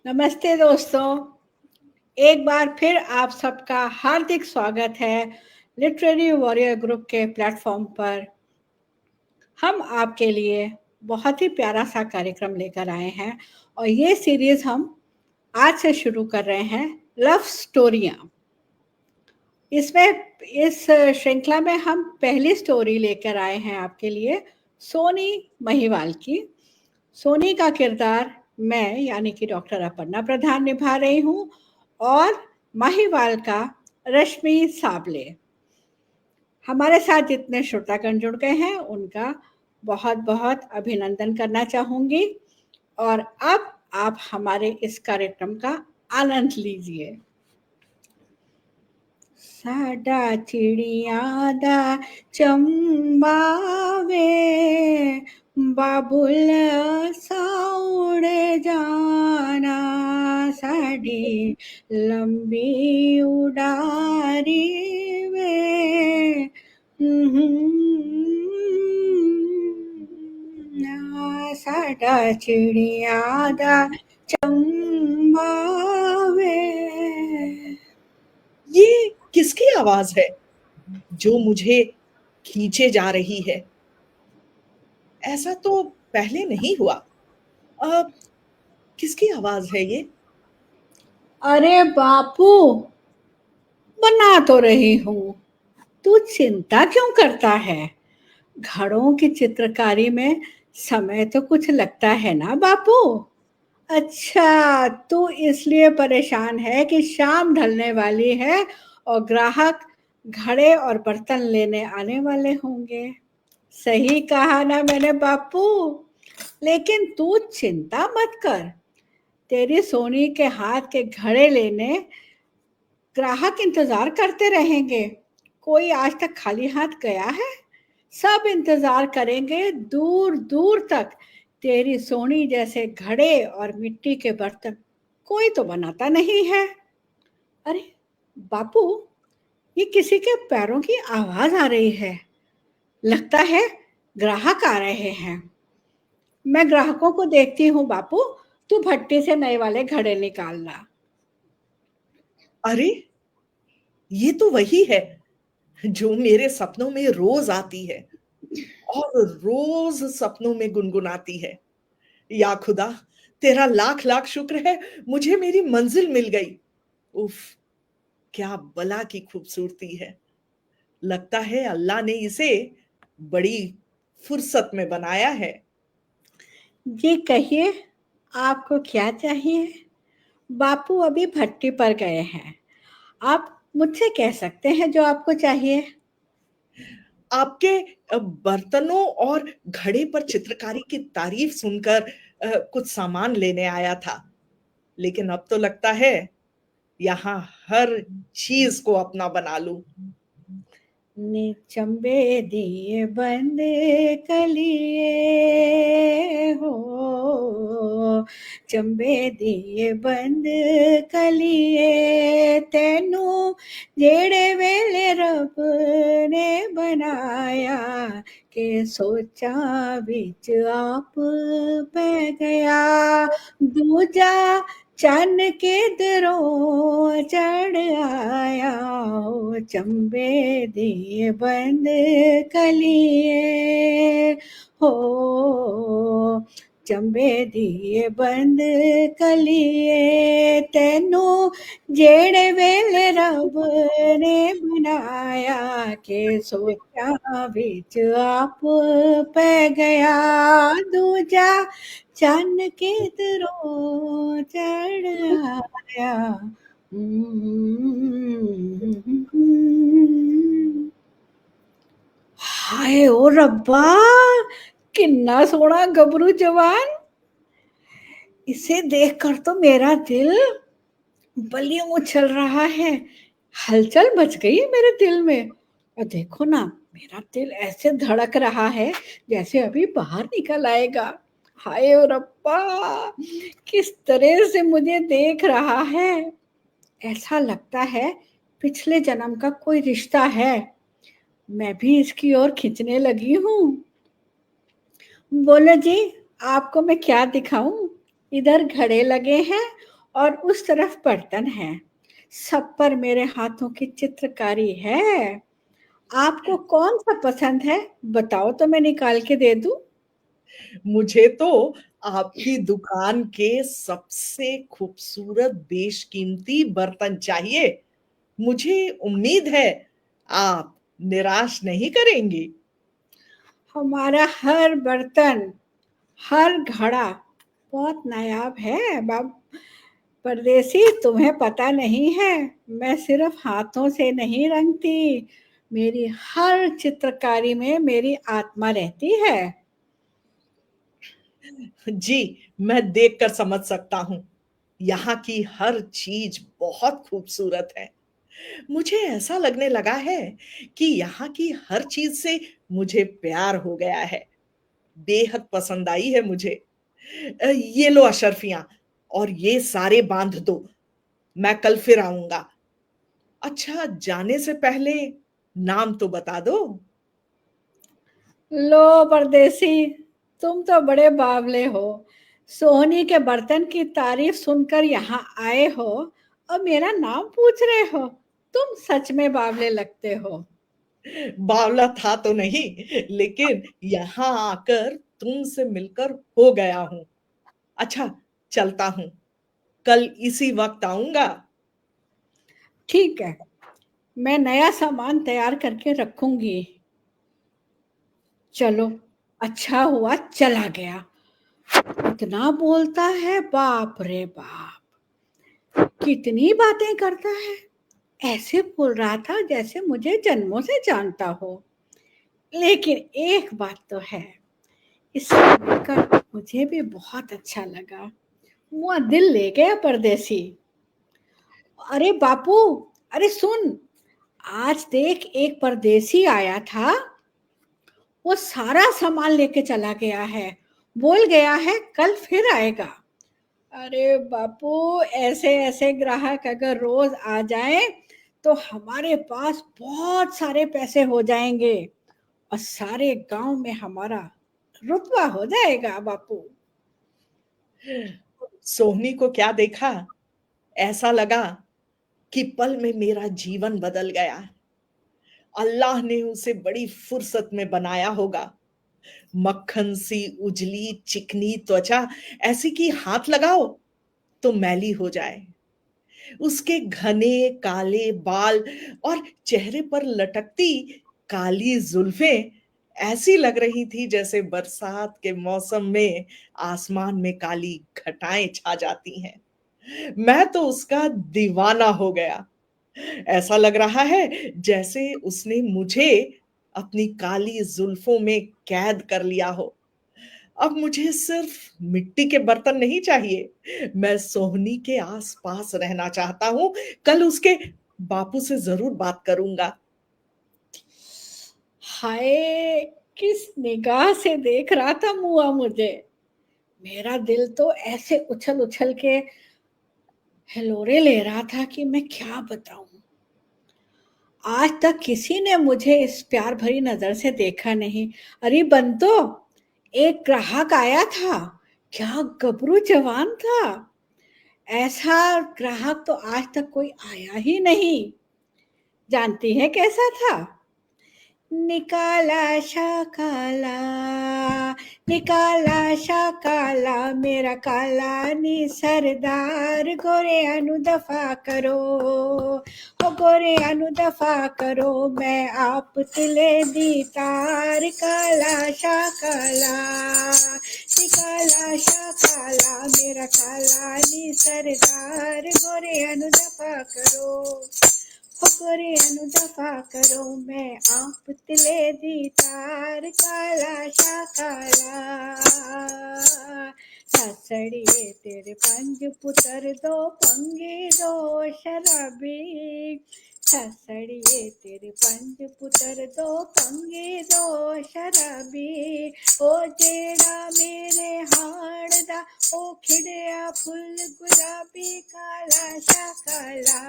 नमस्ते दोस्तों, एक बार फिर आप सबका हार्दिक स्वागत है लिटरेरी वॉरियर ग्रुप के प्लेटफॉर्म पर। हम आपके लिए बहुत ही प्यारा सा कार्यक्रम लेकर आए हैं और ये सीरीज़ हम आज से शुरू कर रहे हैं, लव स्टोरियाँ। इस श्रृंखला में हम पहली स्टोरी लेकर आए हैं आपके लिए, सोनी महिवाल की। सोनी का किरदार मैं यानी कि डॉक्टर अपर्णा प्रधान निभा रही हूँ और महिवाल का रश्मि साबले। हमारे साथ जितने श्रोतागण जुड़ गए हैं उनका बहुत बहुत अभिनंदन करना चाहूँगी और अब आप हमारे इस कार्यक्रम का आनंद लीजिए। साडा चिड़िया दा चंबा वे बाबुल साउड़ जाना, साड़ी लंबी उड़ारी वे साडा चिड़िया दा चंबा वे। ये किसकी आवाज है जो मुझे खींचे जा रही है? ऐसा तो पहले नहीं हुआ। किसकी आवाज है ये? अरे बापू, बना तो रही हूँ, तू चिंता क्यों करता है? घड़ों की चित्रकारी में समय तो कुछ लगता है ना बापू। अच्छा, तू इसलिए परेशान है कि शाम ढलने वाली है और ग्राहक घड़े और बर्तन लेने आने वाले होंगे। सही कहा ना मैंने बापू। लेकिन तू चिंता मत कर, तेरी सोनी के हाथ के घड़े लेने ग्राहक इंतजार करते रहेंगे। कोई आज तक खाली हाथ गया है? सब इंतजार करेंगे दूर दूर तक। तेरी सोनी जैसे घड़े और मिट्टी के बर्तन कोई तो बनाता नहीं है। अरे बापू, ये किसी के पैरों की आवाज आ रही है। लगता है ग्राहक आ रहे हैं। मैं ग्राहकों को देखती हूँ बापू, तू भट्टी से नए वाले घड़े निकालना। अरे, ये तो वही है जो मेरे सपनों में रोज आती है और रोज सपनों में गुनगुनाती है। या खुदा, तेरा लाख लाख शुक्र है, मुझे मेरी मंजिल मिल गई। उफ, क्या बला की खूबसूरती है। लगता है अल्लाह ने इसे बड़ी फुर्सत में बनाया है। जी कहिए, आपको क्या चाहिए? बापू अभी भट्टी पर गए हैं। आप मुझसे कह सकते हैं जो आपको चाहिए। आपके बर्तनों और घड़े पर चित्रकारी की तारीफ सुनकर कुछ सामान लेने आया था, लेकिन अब तो लगता है यहाँ हर चीज को अपना बना लूं। चंबे दिए बंद कलिए हो, चंबे दिए बंद कलिए तेनू जेड़े वेले रब ने बनाया के सोचा बिच आप पै गया। दूजा चन किधरों चढ़ आया हो, चंबे दिए बंद कलिए हो, चंबे दिए बंद कलिए तेनू जेड़े वेले रब ने बनाया के सोचा बिच आप पै गया। दूजा चन किधरों चढ़ आया। हाय ओ रब्बा, किन्ना सोहना गबरू जवान। इसे देखकर तो मेरा दिल बलियों उछल रहा है। हलचल मच गई मेरे दिल में। और देखो ना, मेरा दिल ऐसे धड़क रहा है जैसे अभी बाहर निकल आएगा। हाय ओ रब्बा, किस तरह से मुझे देख रहा है। ऐसा लगता है पिछले जन्म का कोई रिश्ता है। मैं भी इसकी ओर खींचने लगी हूँ। बोलो जी, आपको मैं क्या दिखाऊं? इधर घड़े लगे हैं और उस तरफ बर्तन है। सब पर मेरे हाथों की चित्रकारी है। आपको कौन सा पसंद है? बताओ तो मैं निकाल के दे दूं। मुझे तो आपकी दुकान के सबसे खूबसूरत बेशकीमती बर्तन चाहिए। मुझे उम्मीद है आप निराश नहीं करेंगी। हमारा हर बर्तन, हर घड़ा बहुत नायाब है बाब परदेसी। तुम्हें पता नहीं है, मैं सिर्फ हाथों से नहीं रंगती। मेरी हर चित्रकारी में मेरी आत्मा रहती है। जी, मैं देखकर समझ सकता हूँ। यहाँ की हर चीज बहुत खूबसूरत है। मुझे ऐसा लगने लगा है कि यहाँ की हर चीज से मुझे प्यार हो गया है। बेहद पसंद आई है मुझे। ये लो अशर्फियां, और ये सारे बांध दो। मैं कल फिर आऊंगा। अच्छा, जाने से पहले नाम तो बता दो। लो परदेसी, तुम तो बड़े बावले हो। सोहनी के बर्तन की तारीफ सुनकर यहाँ आए हो और मेरा नाम पूछ रहे हो। तुम सच में बावले लगते हो। बावला था तो नहीं, लेकिन यहाँ आकर तुमसे मिलकर हो गया हूं। अच्छा, चलता हूं। कल इसी वक्त आऊंगा। ठीक है, मैं नया सामान तैयार करके रखूंगी। चलो, अच्छा हुआ चला गया। इतना बोलता है, बाप रे बाप, कितनी बातें करता है। ऐसे बोल रहा था जैसे मुझे जन्मों से जानता हो। लेकिन एक बात तो है, इसे मिलकर मुझे भी बहुत अच्छा लगा। मुआ दिल ले गया परदेसी। अरे बापू, अरे सुन, आज देख एक परदेसी आया था। वो सारा सामान लेके चला गया है। बोल गया है कल फिर आएगा। अरे बापू, ऐसे ऐसे ग्राहक अगर रोज आ जाएं तो हमारे पास बहुत सारे पैसे हो जाएंगे और सारे गांव में हमारा रुतबा हो जाएगा बापू। सोहनी को क्या देखा, ऐसा लगा कि पल में मेरा जीवन बदल गया। अल्लाह ने उसे बड़ी फुर्सत में बनाया होगा। मक्खन सी उजली चिकनी त्वचा, ऐसी कि हाथ लगाओ तो मैली हो जाए। उसके घने काले बाल और चेहरे पर लटकती काली जुल्फें ऐसी लग रही थी जैसे बरसात के मौसम में आसमान में काली घटाएं छा जाती हैं। मैं तो उसका दीवाना हो गया। ऐसा लग रहा है जैसे उसने मुझे अपनी काली जुल्फों में कैद कर लिया हो। अब मुझे सिर्फ मिट्टी के बर्तन नहीं चाहिए, मैं सोहनी के आसपास रहना चाहता हूं। कल उसके बापू से जरूर बात करूंगा। हाय, किस निगाह से देख रहा था मुआ मुझे। मेरा दिल तो ऐसे उछल उछल के हिलोरे ले रहा था कि मैं क्या बताऊं। आज तक किसी ने मुझे इस प्यार भरी नजर से देखा नहीं। अरे बंतो, एक ग्राहक आया था। क्या गबरू जवान था। ऐसा ग्राहक तो आज तक कोई आया ही नहीं। जानती है कैसा था? निकाला शाकाला, निकाला शाकाला, मेरा काला नी सरदार, गोरे अनु दफा करो, ओ गोरे अनु दफा करो, मैं आप तिले दी तार, काला शाकाला, निकाला शाकाला, मेरा काला नी सरदार, गोरे अनु दफा करो, करे अनु दफा करो, मैं आप तिले दी तार, काला शाकाला। ससड़िए तेरे पंज पुत्र दो पंगे दो शराबी, ससड़िए तेरे पंज पुत्र दो पंगे दो शराबी, ओ जेड़ा मेरे हाड़ दा ओ खिड़िया फुल गुलाबी, काला शाकाला,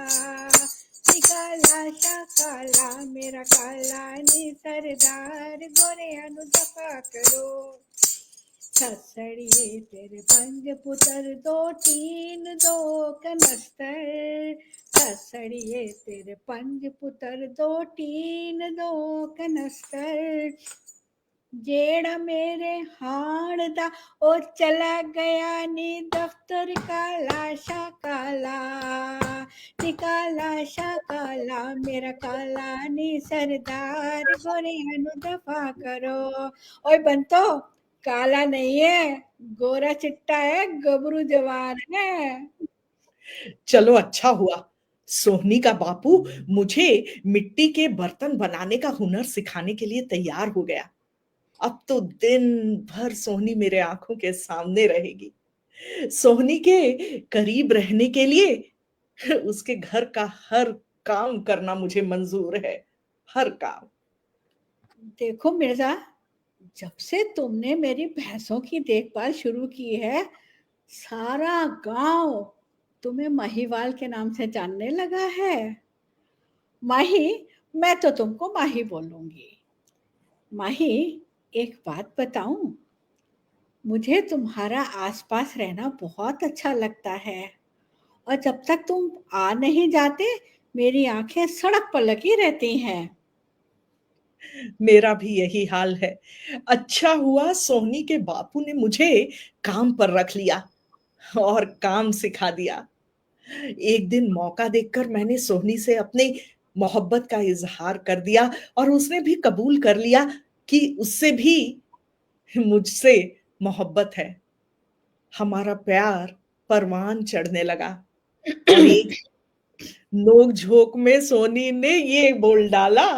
काला शाकाला, मेरा काला नी सरदार, गोरे अनु दफा करो, ससड़िए तेरे पंज पुत्र दो तीन दो कनस्तर, ससड़िए तेरे पंज पुत्र दो तीन दो कनस्तर, जेड़ा मेरे हाण दा ओ चला गया नी दफ्तर काला शा काला, नी काला शा काला मेरा काला नी सरदार गोरियां नू दफा करो। ओए बंतो, काला नहीं है, गोरा चिट्टा है, गबरू जवान है। चलो अच्छा हुआ, सोहनी का बापू मुझे मिट्टी के बर्तन बनाने का हुनर सिखाने के लिए तैयार हो गया। अब तो दिन भर सोहनी मेरे आंखों के सामने रहेगी। सोहनी के करीब रहने के लिए उसके घर का हर काम करना मुझे मंजूर है, हर काम। देखो मिर्जा, जब से तुमने मेरी भैंसों की देखभाल शुरू की है, सारा गांव तुम्हें माहीवाल के नाम से जानने लगा है। माही, मैं तो तुमको माही बोलूंगी। माही, एक बात बताऊं, मुझे तुम्हारा आसपास रहना बहुत अच्छा लगता है, और जब तक तुम आ नहीं जाते मेरी आंखें सड़क पर लगी रहती हैं। मेरा भी यही हाल है। अच्छा हुआ सोहनी के बापू ने मुझे काम पर रख लिया और काम सिखा दिया। एक दिन मौका देखकर मैंने सोहनी से अपनी मोहब्बत का इजहार कर दिया और उसने भी कबूल कर लिया कि उससे भी मुझसे मोहब्बत है। हमारा प्यार परवान चढ़ने लगा और एक नोक झोंक में सोनी ने ये बोल डाला।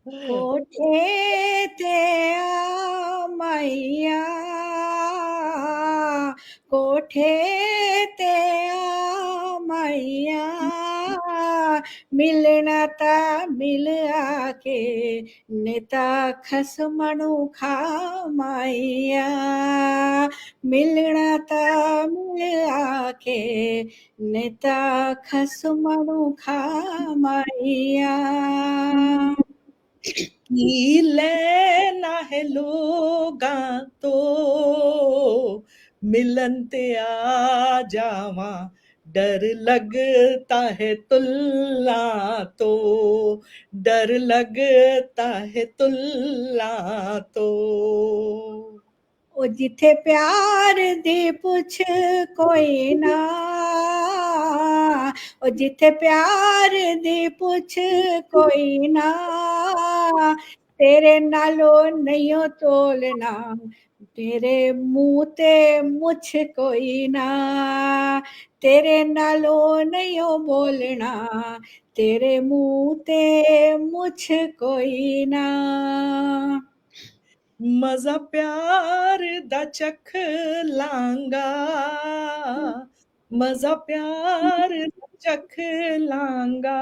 कोठे ते आ मैया, कोठे ते आ मैया, मिलना ता मिल आके नेता खसमणु खा मैया, मिलना ता मिल आके नेता खसमणु खा मैया। की लेना है लोगा तो मिलन ते आ जावा, डर लगता है तुल्ला तो, डर लगता है तुल्ला तो। ओ जिथे प्यार दी पुछ कोई ना, ओ जिथे प्यार दी पुछ कोई ना, तेरे नालों नहीं तोलना, तेरे मुंह ते मुछ कोई ना, तेरे नालों नहीं बोलना, तेरे मुंह ते मुछ कोई ना। मजा प्यार दा चख लांगा, मजा प्यार दा चख लांगा,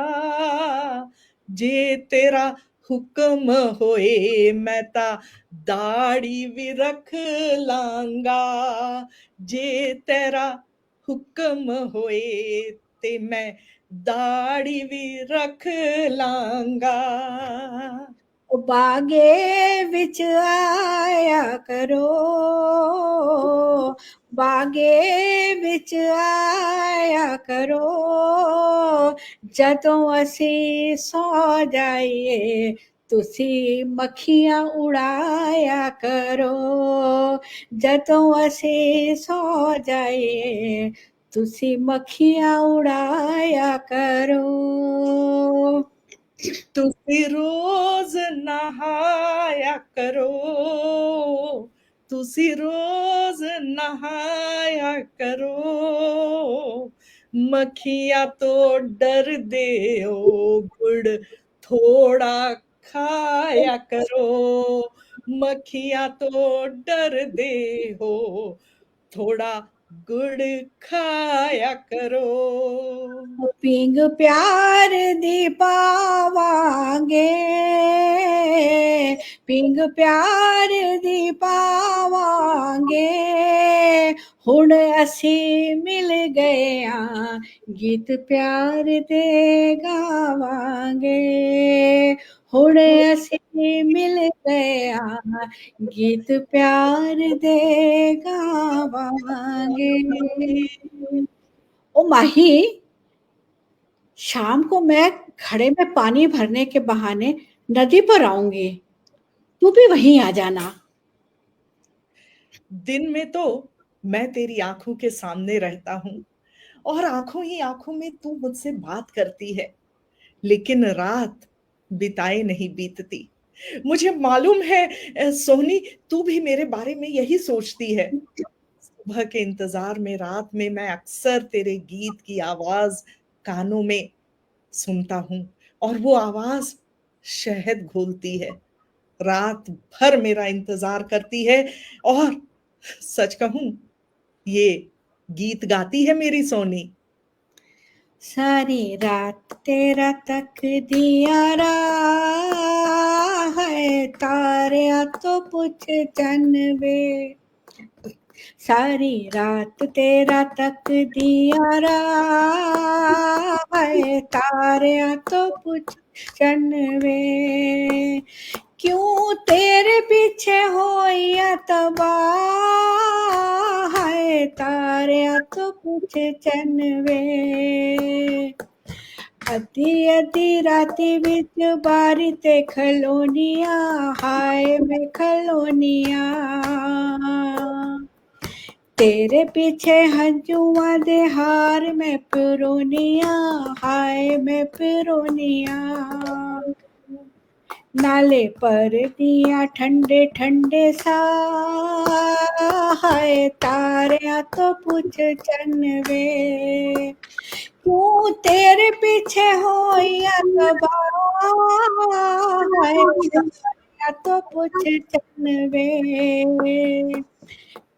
जे तेरा हुक्म होए मैं ता दाढ़ी भी रख लांगा, जे तेरा हुक्म होए ते मैं दाढ़ी भी रख लांगा। ओ बागे विच आया करो, बागे विच आया करो, जदों ਅਸੀਂ ਸੌ ਜਾਈਏ ਤੁਸੀਂ ਮੱਖੀਆਂ ਉਡਾਇਆ ਕਰੋ, ਜਦੋਂ ਅਸੀਂ ਸੌ ਜਾਈਏ ਤੁਸੀਂ ਮੱਖੀਆਂ ਉਡਾਇਆ ਕਰੋ। तुसी रोज नहाया करो, तुसी रोज नहाया करो, मक्खियां तो डर दे ओ गुड़ थोड़ा खाया करो, मक्खियां तो डर दे हो थोड़ा गुड़ खाया करो। पिंग प्यार दी पावांगे, पिंग प्यार दी पावांगे, हुण असी मिल गया, गीत प्यार दे गावांगे। हुण असी मिल गया, गीत प्यार दे गावांगे। ओ माही, शाम को मैं घड़े में पानी भरने के बहाने नदी पर आऊंगी, तू भी वहीं आ जाना। दिन में तो मैं तेरी आंखों के सामने रहता हूँ और आंखों ही आंखों में तू मुझसे बात करती है, लेकिन रात बिताए नहीं बीतती। मुझे मालूम है सोहनी, तू भी मेरे बारे में यही सोचती है। सुबह के इंतजार में रात में मैं अक्सर तेरे गीत की आवाज कानों में सुनता हूँ, और वो आवाज शहद घोलती है, रात भर मेरा इंतजार करती है। और सच कहूं, ये गीत गाती है मेरी सोनी। सारी रात तेरा तक दिया रहा है, तारा तो पूछ चनवे। सारी रात तेरा तक दिया रहा है, तारा तो पूछ चनवे। क्यों तेरे पीछे हो या तबाह है, तारा तो पूछ चनवे। अद्धी अद्धी राती विच बारी ते खलोनिया, हाय मैं खलोनिया। तेरे पीछे हंजुआ दे हार में पिरोनिया, हाय मैं पिरोनिया। नाले पर दिया ठंडे ठंडे सा, हाय तारा तो पूछ चनवे। क्यों तेरे पीछे हो या तबाह है, तारा तो पूछ चनवे।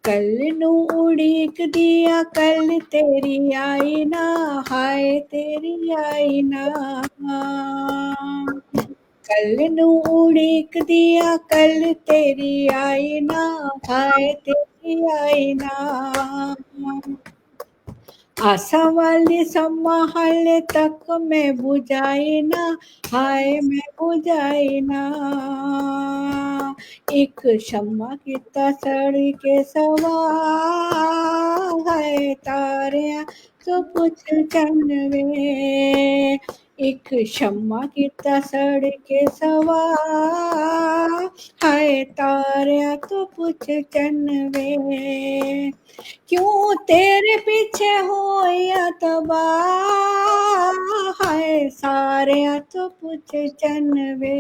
कल नू उड़ीक दिया, कल तेरी आई ना, हाय तेरी आई ना। कल नू उड़ीक दिया, कल तेरी आई ना, हाय तेरी आई ना। आशा वाली सम्मा हाले तक मैं बुझाई ना, हाय मैं बुझाई ना। एक शम्मा किता सड़ी के सवा, हाय तारिया तो पुछ चनवे। एक शम्मा किता सड़ के सवा, हाय तारिया तो पुछ चनवे। क्यों तेरे पीछे हो या तबाह है, सारे तो पूछ चनवे।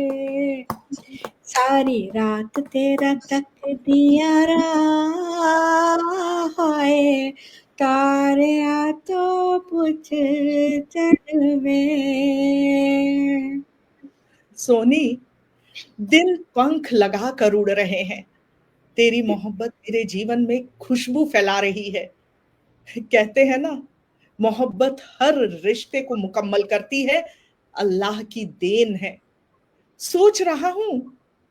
सारी रात तेरा तक दिया रहा है, तारे तो पूछ चनवे। सोनी, दिल पंख लगा कर उड़ रहे हैं, तेरी मोहब्बत मेरे जीवन में खुशबू फैला रही है। कहते हैं ना, मोहब्बत हर रिश्ते को मुकम्मल करती है, अल्लाह की देन है। सोच रहा हूं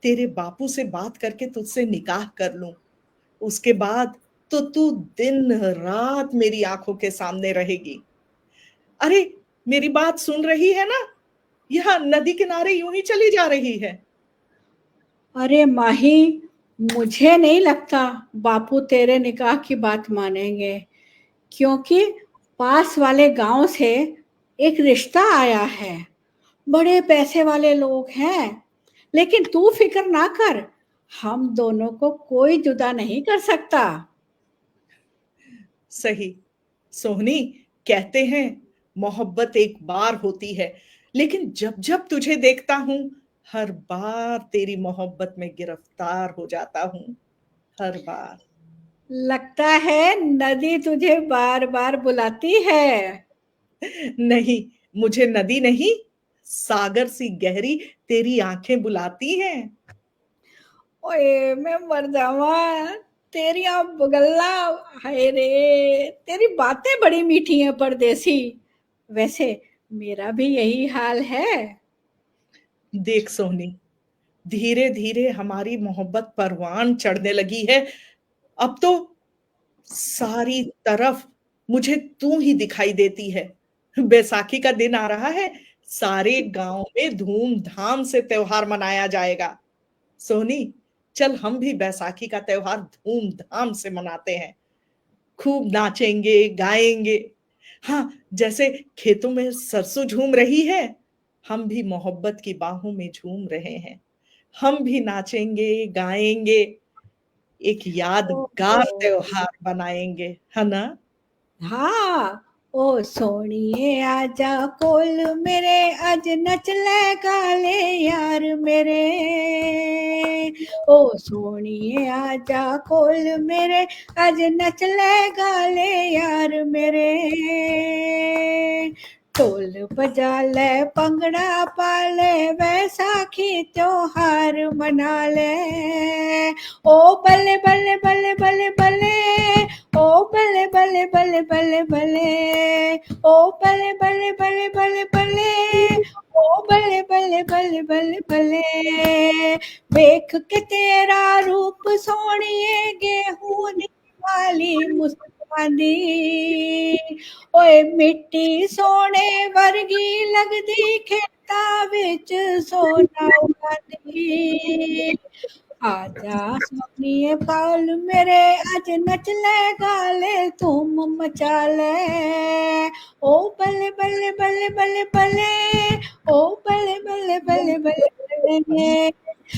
तेरे बापू से बात करके तुझसे निकाह कर लूं, उसके बाद तो तू दिन रात मेरी आंखों के सामने रहेगी। अरे, मेरी बात सुन रही है ना? यह नदी किनारे यूं ही चली जा रही है। अरे माही, मुझे नहीं लगता बापू तेरे निकाह की बात मानेंगे, क्योंकि पास वाले गांव से एक रिश्ता आया है। बड़े पैसे वाले लोग हैं, लेकिन तू फिक्र ना कर, हम दोनों को कोई जुदा नहीं कर सकता। सही सोहनी, कहते हैं मोहब्बत एक बार होती है, लेकिन जब जब तुझे देखता हूं, हर बार तेरी मोहब्बत में गिरफ्तार हो जाता हूं, हर बार। लगता है नदी तुझे बार बार बुलाती है। नहीं, मुझे नदी नहीं, सागर सी गहरी तेरी आंखें बुलाती हैं। ओए मैं मर जावा, तेरी आप बगल्ला। हाय रे, तेरी बातें बड़ी मीठी हैं परदेसी। वैसे मेरा भी यही हाल है। देख सोहनी, धीरे धीरे हमारी मोहब्बत परवान चढ़ने लगी है। अब तो सारी तरफ मुझे तू ही दिखाई देती है। बैसाखी का दिन आ रहा है, सारे गांव में धूमधाम से त्योहार मनाया जाएगा। सोनी, चल हम भी बैसाखी का त्योहार धूमधाम से मनाते हैं। खूब नाचेंगे, गाएंगे। हाँ, जैसे खेतों में सरसों झूम रही है, हम भी मोहब्बत की बाहों में झूम रहे हैं। हम भी नाचेंगे, गाएंगे, एक यादगार ओहो, त्योहार बनाएंगे, है ना? हाँ। ओ सोनिए आजा कोल मेरे, अज नच ले गाले यार मेरे। ओ सोनिए आजा कोल मेरे, अज नच ले गाले यार मेरे। ढोल बजा ले भंगड़ा पा ले, बैसाखी त्योहार मना ले। ओ बल्ले बल्ले बल्ले बल्ले बल्ले, ओ बल्ले बल्ले बल्ले बल्ले बल्ले, ओ बल्ले बल्ले बल्ले बल्ले बल्ले, ओ बल्ले बल्ले बल्ले बल्ले बल्ले। देख के तेरा रूप सोहणिए, गेहूं दी वाली मुस्कानी। ओए मिट्टी सोने वर्गी लगदी, खेतां विच सोना उगांदी। आजा सोनिए पाल मेरे, अज नच ले गाले धूम मचा ले। ओ बल्ले बल्ले बल्ले बल्ले बल्ले, ओ बल्ले बल्ले बल्ले बल्ले बल्ले।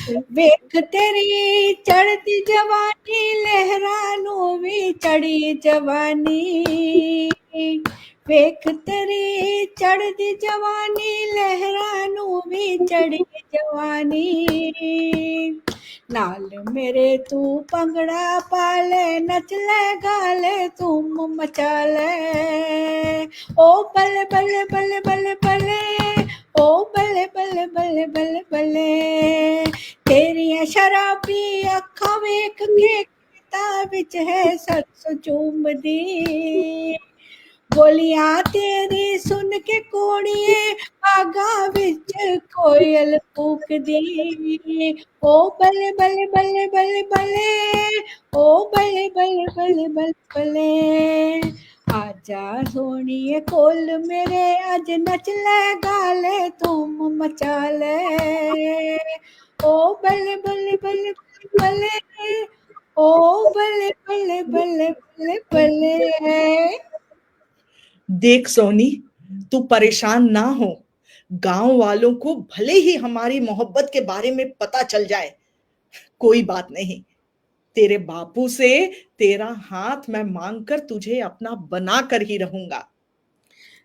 वेख तेरी चढ़ती जवानी, लहरां नूं वी चढ़ी जवानी। वेख तेरी चढ़ती जवानी, लहरां नूं वी चढ़ी जवानी। नाल मेरे तू भंगड़ा पा ले, नच ले गा ले धूम मचा ले। ओ बल्ले बल्ले बल्ले बल्ले बल्ले, ओ बल्ले बल्ले बल्ले बल्ले बल्ले। तेरियां शराबी अखां वेख के, खेतां विच है सरस चूमदी। बोलियां तेरी सुन के कोड़िए, बागा विच कोयल कूकदी। ओ बल्ले बल्ले बल्ले बल्ले बल्ले, ओ बल्ले बल्ले बल्ले बल्ले बल्ले। आजा सोनिए कोल मेरे, अज नच ले गा ले धूम मचा ले। ओ बल्ले बल्ले बल्ले बल्ले, ओ बल्ले बल्ले बल्ले बल्ले बल्ले। देख सोनी, तू परेशान ना हो। गांव वालों को भले ही हमारी मोहब्बत के बारे में पता चल जाए, कोई बात नहीं। तेरे बापू से तेरा हाथ मैं मांग कर तुझे अपना बना कर ही रहूंगा।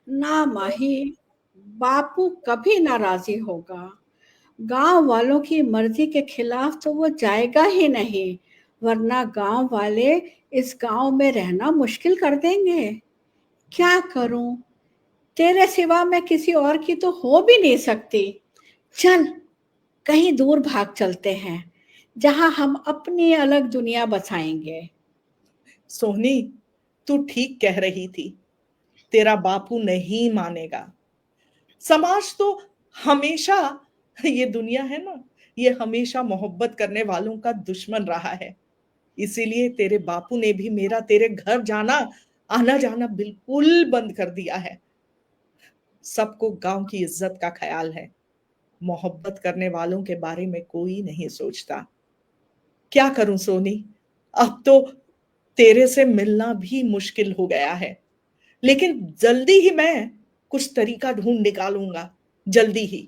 ना माही, बापू कभी ना राजी होगा। गांव वालों की मर्जी के खिलाफ तो वो जाएगा ही नहीं, वरना गांव वाले इस गांव में रहना मुश्किल कर देंगे। क्या करूं, तेरे सिवा मैं किसी और की तो हो भी नहीं सकती। चल, कहीं दूर भाग चलते हैं, जहां हम अपनी अलग दुनिया बसाएंगे। सोनी, तू ठीक कह रही थी। तेरा बापू नहीं मानेगा। समाज तो हमेशा, ये दुनिया है ना, ये हमेशा मोहब्बत करने वालों का दुश्मन रहा है। इसीलिए तेरे बापू ने भी मेरा तेरे घर जाना, आना जाना बिल्कुल बंद कर दिया है। सबको गांव की इज्जत का ख्याल है, मोहब्बत करने वालों के बारे में कोई नहीं सोचता। क्या करूं सोनी, अब तो तेरे से मिलना भी मुश्किल हो गया है। लेकिन जल्दी ही मैं कुछ तरीका ढूंढ निकालूंगा, जल्दी ही।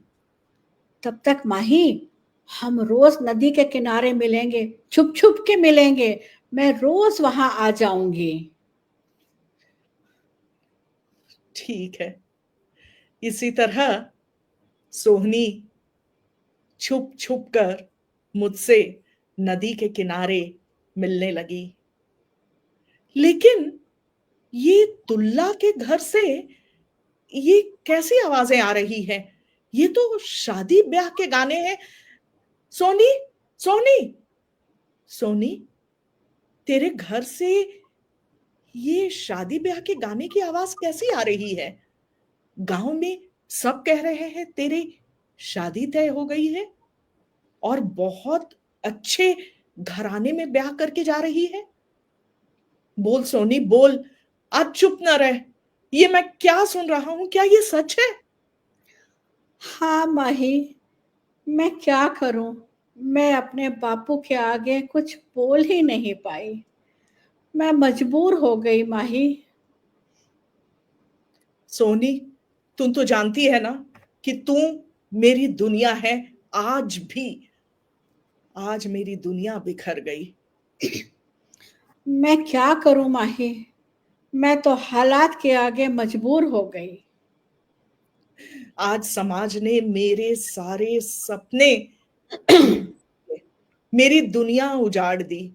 तब तक माही, हम रोज नदी के किनारे मिलेंगे, छुप छुप के मिलेंगे। मैं रोज वहां आ जाऊंगी। ठीक है। इसी तरह सोहनी छुप छुप कर मुझसे नदी के किनारे मिलने लगी। लेकिन ये दुल्ला के घर से ये कैसी आवाजें आ रही हैं? ये तो शादी ब्याह के गाने हैं। सोनी, सोनी, सोनी, तेरे घर से ये शादी ब्याह के गाने की आवाज कैसी आ रही है? गांव में सब कह रहे हैं तेरी शादी तय हो गई है और बहुत अच्छे घराने में ब्याह करके जा रही है। बोल सोनी बोल, आज चुप न रह। ये मैं क्या सुन रहा हूं, क्या ये सच है? हाँ माही, मैं क्या करूं? मैं अपने बापू के आगे कुछ बोल ही नहीं पाई। मैं मजबूर हो गई माही। सोनी, तुम तो जानती है ना कि तू मेरी दुनिया है। आज भी, आज मेरी दुनिया बिखर गई। मैं क्या करूं माही? मैं तो हालात के आगे मजबूर हो गई। आज समाज ने मेरे सारे सपने, मेरी दुनिया उजाड़ दी।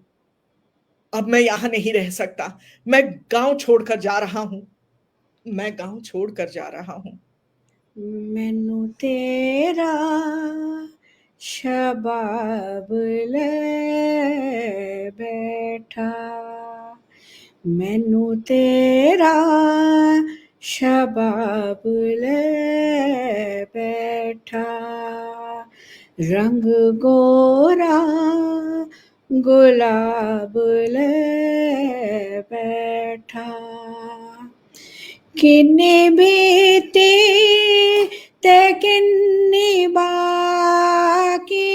अब मैं यहां नहीं रह सकता। मैं गांव छोड़कर जा रहा हूं। मैं गांव छोड़कर जा रहा हूं। मैनू तेरा शबाब ले बैठा, मैनू तेरा शबाब ले बैठा, रंग गोरा गुलाब ले बैठा, किन्नी बीती ते किन्नी बाकी,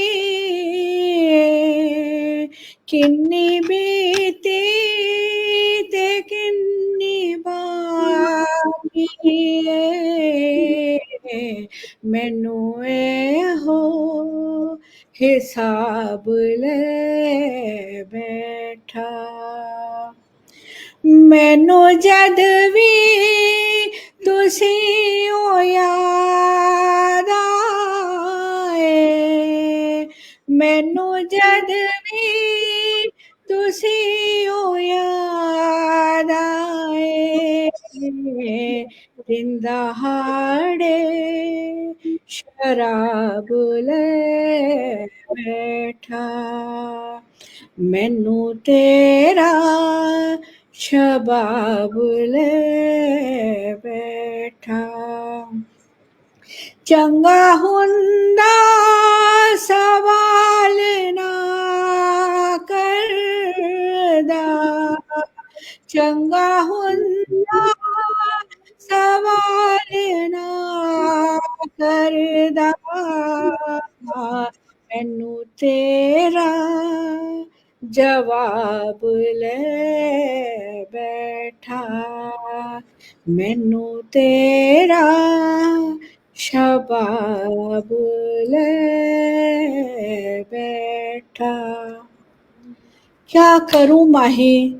किन्नी बीती ते किन्नी बाकी, मैनू एहो हिसाब ले बैठा, मैनू जद भी तुसी ओ याद आए, मैनू जद भी तुसी ओ याद आए, दिन दहाड़े शराब ले बैठा, मैनू तेरा शबाब ले बैठा, चंगा हुंदा सवाल ना करदा, चंगा हुंदा सवाल ना करदा, मैनू तेरा जवाब ले बैठा, मैनू तेरा शबाब ले बैठा। क्या करूं माही?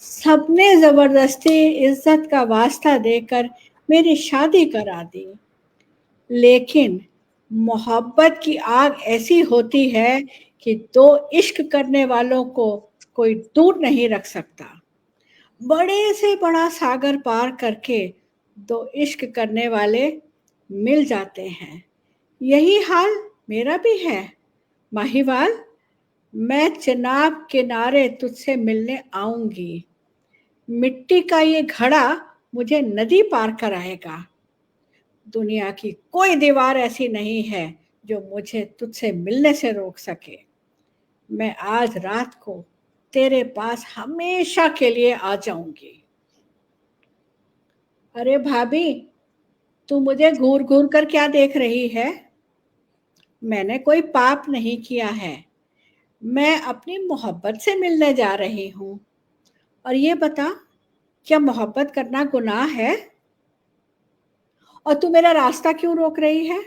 सबने जबरदस्ती इज्जत का वास्ता देकर मेरी शादी करा दी, लेकिन मोहब्बत की आग ऐसी होती है कि दो इश्क करने वालों को कोई दूर नहीं रख सकता। बड़े से बड़ा सागर पार करके दो इश्क करने वाले मिल जाते हैं। यही हाल मेरा भी है माहीवाल। मैं चिनाब किनारे तुझसे मिलने आऊंगी। मिट्टी का ये घड़ा मुझे नदी पार कराएगा। दुनिया की कोई दीवार ऐसी नहीं है जो मुझे तुझसे मिलने से रोक सके। मैं आज रात को तेरे पास हमेशा के लिए आ जाऊंगी। अरे भाभी, तू मुझे घूर घूर कर क्या देख रही है? मैंने कोई पाप नहीं किया है। मैं अपनी मोहब्बत से मिलने जा रही हूँ। और ये बता, क्या मोहब्बत करना गुनाह है? और तू मेरा रास्ता क्यों रोक रही है?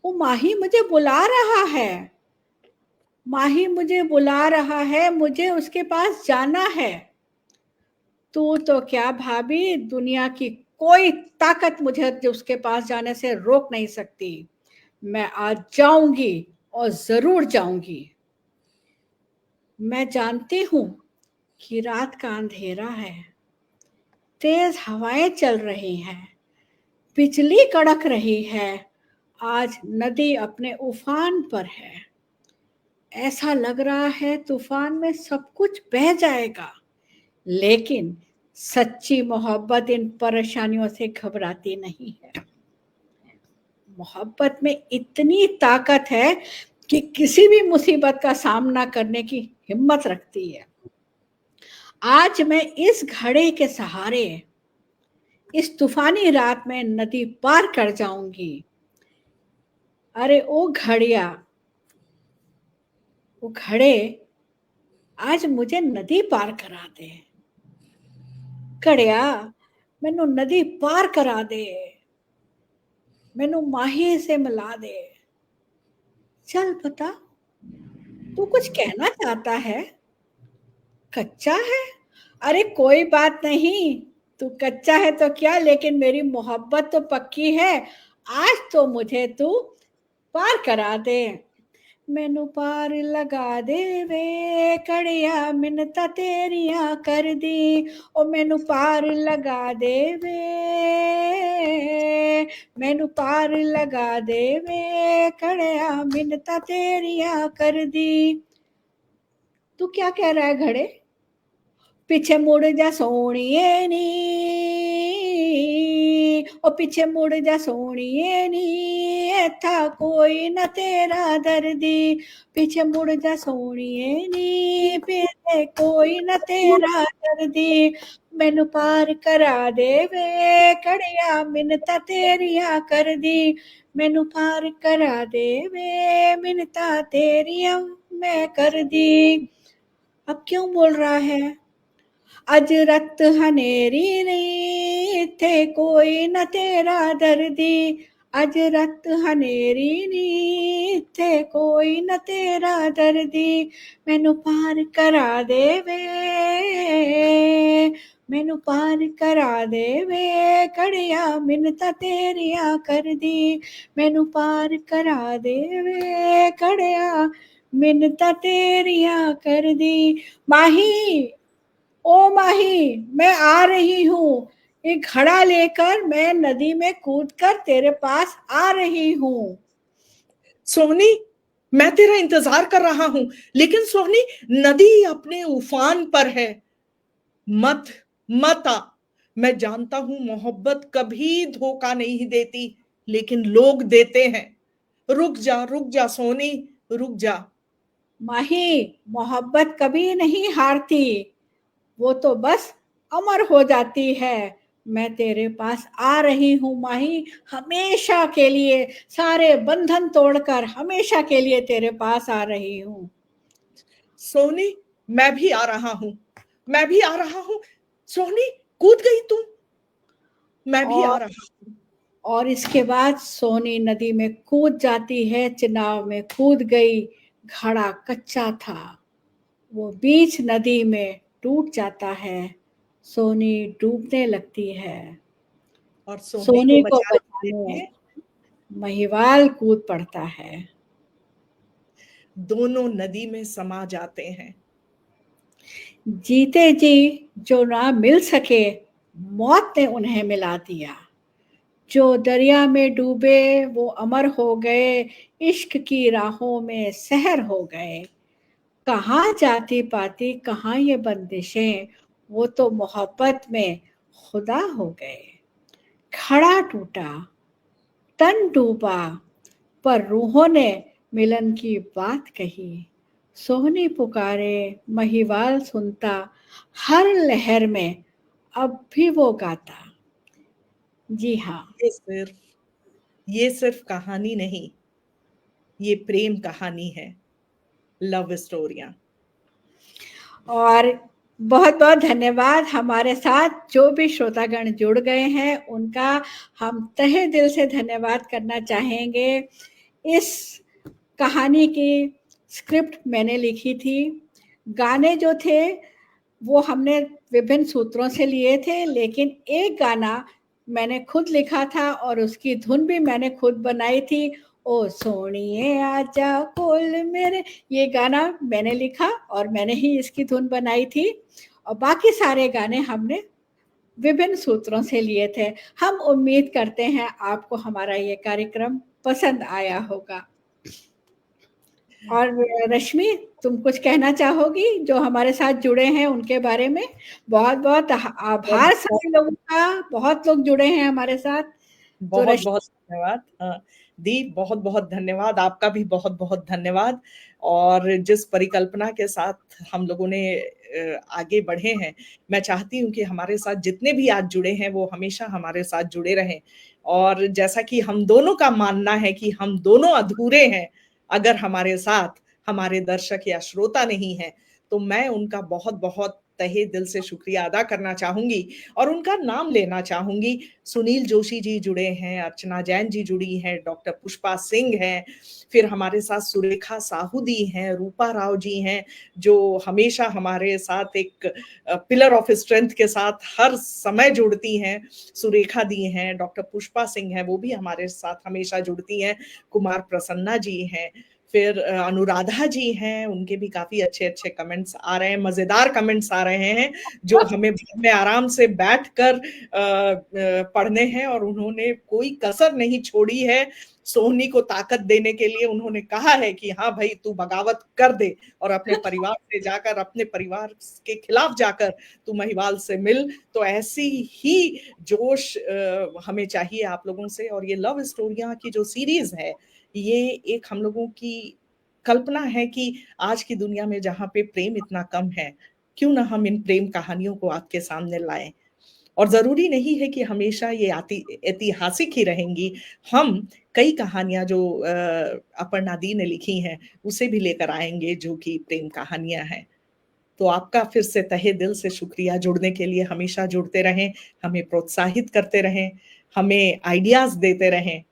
वो माही मुझे बुला रहा है। माही मुझे बुला रहा है, मुझे उसके पास जाना है। तू तो क्या भाभी, दुनिया की कोई ताकत मुझे उसके पास जाने से रोक नहीं सकती। मैं आज जाऊंगी और जरूर जाऊंगी। मैं जानती हूं कि रात का अंधेरा है, तेज हवाएं चल रही हैं, बिजली कड़क रही है। आज नदी अपने उफान पर है। ऐसा लग रहा है तूफान में सब कुछ बह जाएगा, लेकिन सच्ची मोहब्बत इन परेशानियों से घबराती नहीं है। मोहब्बत में इतनी ताकत है कि किसी भी मुसीबत का सामना करने की हिम्मत रखती है। आज मैं इस घड़े के सहारे इस तूफानी रात में नदी पार कर जाऊंगी। अरे ओ घड़िया, वो घड़े, आज मुझे नदी पार करा दे। घड़िया, मैनू नदी पार करा दे, मैनू माही से मिला दे। चल बता, तू कुछ कहना चाहता है? कच्चा है? अरे कोई बात नहीं, तू कच्चा है तो क्या, लेकिन मेरी मोहब्बत तो पक्की है। आज तो मुझे तू पार करा दे। मैनू पार लगा दे वे कड़िया, मिन्नतां तेरियां कर दी। ओ मैनू पार लगा दे वे, मैनू पार लगा दे वे कड़िया, मिन्नतां तेरियां कर दी। तू क्या कह रहा है घड़े? पीछे मुड़ जा सोनिए नी, ओ पीछे मुड़ जा सोनिए नी, ऐथा कोई ना तेरा दर्दी। पीछे मुड़ जा सोनिए नी, पीछे कोई ना तेरा दर्दी। मैनू पार करा दे वे कड़िया, मिन्नतां तेरियां कर दी। मैनू पार करा दे वे, मिन्नतां तेरियां मैं कर दी। अब क्यों बोल रहा है? अज रत हनेरी नी, इत्थे कोई न तेरा दर्दी। अज रत हनेरी नी, इत्थे कोई न तेरा दर्दी। मैनू पार करा दे वे, मैनू पार करा दे वे कड़िया, मिन्नतां तेरियां कर दी। मैनू पार करा दे वे कड़िया, मिन्नतां तेरियां कर दी। माही, ओ माही, मैं आ रही हूँ। एक घड़ा लेकर मैं नदी में कूदकर तेरे पास आ रही हूँ। सोहनी, मैं तेरा इंतजार कर रहा हूं, लेकिन सोहनी, नदी अपने उफान पर है। मत मत आ। मैं जानता हूं मोहब्बत कभी धोखा नहीं देती, लेकिन लोग देते हैं। रुक जा सोनी, रुक जा। माही, मोहब्बत कभी नहीं हारती, वो तो बस अमर हो जाती है। मैं तेरे पास आ रही हूँ माही, हमेशा के लिए, सारे बंधन तोड़कर हमेशा के लिए तेरे पास आ रही हूँ। सोनी, मैं भी आ रहा हूं, मैं भी आ रहा हूं। सोनी, कूद गई तू? मैं भी आ और रहा हूं। और इसके बाद सोनी नदी में कूद जाती है, चिनाव में कूद गई। घड़ा कच्चा था, वो बीच नदी में टूट जाता है। सोनी डूबने लगती है। और सोनी को सोनी को बचाने के बचाने लिए महिवाल कूद पड़ता है। दोनों नदी में समा जाते हैं। जीते जी जो ना मिल सके, मौत ने उन्हें मिला दिया। जो दरिया में डूबे वो अमर हो गए, इश्क की राहों में सहर हो गए। कहाँ जाती पाती कहाँ ये बंदिशें, वो तो मोहब्बत में खुदा हो गए। खड़ा टूटा, तन डूबा, पर रूहों ने मिलन की बात कही। सोहनी पुकारे, महिवाल सुनता, हर लहर में अब भी वो गाता। जी हाँ। ये सिर्फ ये सिर्फ कहानी नहीं, ये प्रेम कहानी है। लव स्टोरियां। और बहुत बहुत धन्यवाद, हमारे साथ जो भी श्रोतागण जुड़ गए हैं उनका हम तहे दिल से धन्यवाद करना चाहेंगे। इस कहानी की स्क्रिप्ट मैंने लिखी थी। गाने जो थे वो हमने विभिन्न सूत्रों से लिए थे, लेकिन एक गाना मैंने खुद लिखा था और उसकी धुन भी मैंने खुद बनाई थी। ओ सोनिए आजा कोल मेरे, ये गाना मैंने लिखा और मैंने ही इसकी धुन बनाई थी। और बाकी सारे गाने हमने विभिन्न सूत्रों से लिए थे। हम उम्मीद करते हैं आपको हमारा ये कार्यक्रम पसंद आया होगा। और रश्मि, तुम कुछ कहना चाहोगी जो हमारे साथ जुड़े हैं उनके बारे में? बहुत बहुत बहुत आभार बहुत सभी लोगों का, बहुत लोग जुड़े हैं हमारे साथ। तो बहुत बहुत धन्यवाद। दी, बहुत बहुत धन्यवाद, आपका भी बहुत बहुत धन्यवाद। और जिस परिकल्पना के साथ हम लोगों ने आगे बढ़े हैं, मैं चाहती हूँ कि हमारे साथ जितने भी आज जुड़े हैं वो हमेशा हमारे साथ जुड़े रहें। और जैसा कि हम दोनों का मानना है कि हम दोनों अधूरे हैं अगर हमारे साथ हमारे दर्शक या श्रोता नहीं है, तो मैं उनका बहुत बहुत तहे दिल से शुक्रिया अदा करना चाहूंगी और उनका नाम लेना चाहूंगी। सुनील जोशी जी जुड़े हैं, अर्चना जैन जी जुड़ी हैं, डॉक्टर पुष्पा सिंह हैं, फिर हमारे साथ सुरेखा साहू दी हैं, रूपा राव जी हैं जो हमेशा हमारे साथ एक पिलर ऑफ स्ट्रेंथ के साथ हर समय जुड़ती हैं, सुरेखा दी हैं, डॉक्टर पुष्पा सिंह हैं वो भी हमारे साथ हमेशा जुड़ती हैं, कुमार प्रसन्ना जी हैं, फिर अनुराधा जी हैं, उनके भी काफी अच्छे अच्छे कमेंट्स आ रहे हैं, मजेदार कमेंट्स आ रहे हैं जो हमें में आराम से बैठकर पढ़ने हैं। और उन्होंने कोई कसर नहीं छोड़ी है सोहनी को ताकत देने के लिए। उन्होंने कहा है कि हाँ भाई तू बगावत कर दे और अपने परिवार से जाकर, अपने परिवार के खिलाफ जाकर तू महिवाल से मिल। तो ऐसी ही जोश हमें चाहिए आप लोगों से। और ये लव स्टोरियां की जो सीरीज है, ये एक हम लोगों की कल्पना है कि आज की दुनिया में जहाँ पे प्रेम इतना कम है, क्यों ना हम इन प्रेम कहानियों को आपके सामने लाएं। और जरूरी नहीं है कि हमेशा ये ऐतिहासिक ही रहेंगी, हम कई कहानियां जो अपर्णा दी ने लिखी हैं उसे भी लेकर आएंगे जो कि प्रेम कहानियां हैं। तो आपका फिर से तहे दिल से शुक्रिया। जुड़ने के लिए हमेशा जुड़ते रहें, हमें प्रोत्साहित करते रहें, हमें आइडियाज देते रहें।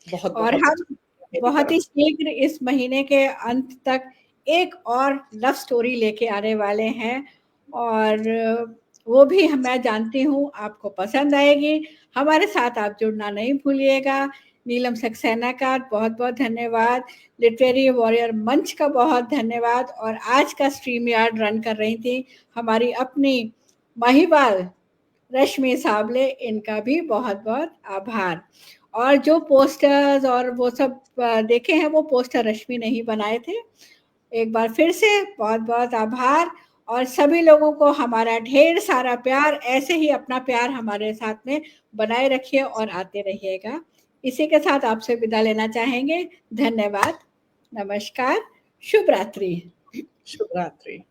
बहुत और बहुत हम बहुत ही शीघ्र इस महीने के अंत तक एक और लव स्टोरी लेके आने वाले हैं और वो भी मैं जानती हूँ आपको पसंद आएगी। हमारे साथ आप जुड़ना नहीं भूलिएगा। नीलम सक्सेना का बहुत बहुत धन्यवाद, लिटरेरी वॉरियर मंच का बहुत धन्यवाद, और आज का स्ट्रीम यार्ड रन कर रही थी हमारी अपनी महिवाल रश्मि साबले, इनका भी बहुत बहुत आभार। और जो पोस्टर्स और वो सब देखे हैं वो पोस्टर रश्मि ने ही बनाए थे। एक बार फिर से बहुत बहुत आभार और सभी लोगों को हमारा ढेर सारा प्यार, ऐसे ही अपना प्यार हमारे साथ में बनाए रखिए और आते रहिएगा। इसी के साथ आपसे विदा लेना चाहेंगे। धन्यवाद, नमस्कार, शुभ रात्रि। शुभ रात्रि।